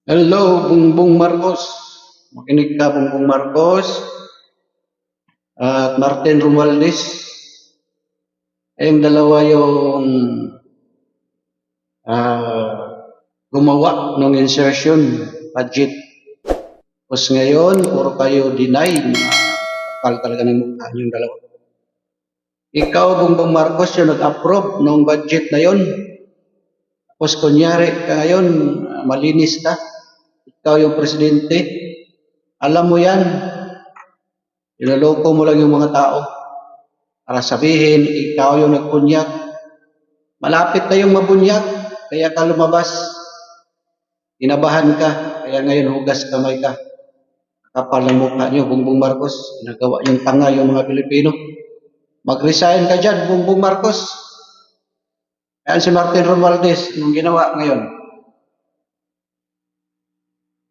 Hello, Bongbong Marcos. Makinig ka, Bongbong Marcos at Martin Romualdez. Ayong dalawa yung gumawa ng insertion budget. Tapos ngayon, puro kayo deny na kapal talaga ng mukha yung dalawa. Ikaw, Bongbong Marcos, yung nag-approve ng budget na yon. Tapos kunyari ka ngayon, malinis ka. Ikaw yung presidente. Alam mo yan, niloloko mo lang yung mga tao para sabihin, ikaw yung nagbunyag. Malapit na yung mabunyag, kaya ka lumabas. Inabahan ka, kaya ngayon hugas kamay ka. Kapal ng mukha niyo, Bongbong Marcos. Nagawa yung tanga yung mga Pilipino. Mag-resign ka dyan, Bongbong Marcos. Yan si Martin Romualdez, nung ginawa ngayon.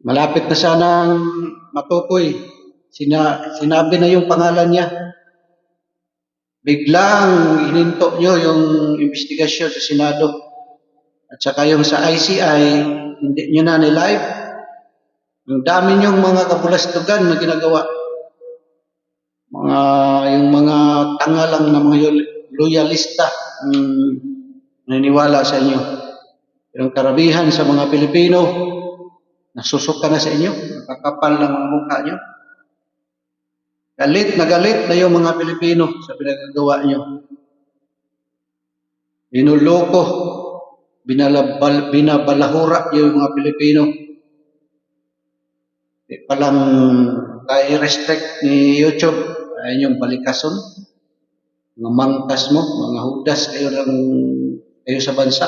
Malapit na sanang matukoy. Sinabi na yung pangalan niya. Biglang hininto nyo yung investigasyon sa Senado. At saka yung sa ICI, hindi nyo na ni-live. Yung dami nyong mga kabulastugan na ginagawa. Yung mga tanga lang na mga loyalista naniniwala sa inyo. Yung karamihan sa mga Pilipino, nasusuka na sa inyo. Nakakapal ng mga mukha nyo. Galit na yung mga Pilipino sa pinagagawa nyo. Inuloko, binabalahura yung mga Pilipino. Di palang i-restrict ni YouTube, ayun yung balikason, mga mangkas mo, mga hudas kayo sa bansa.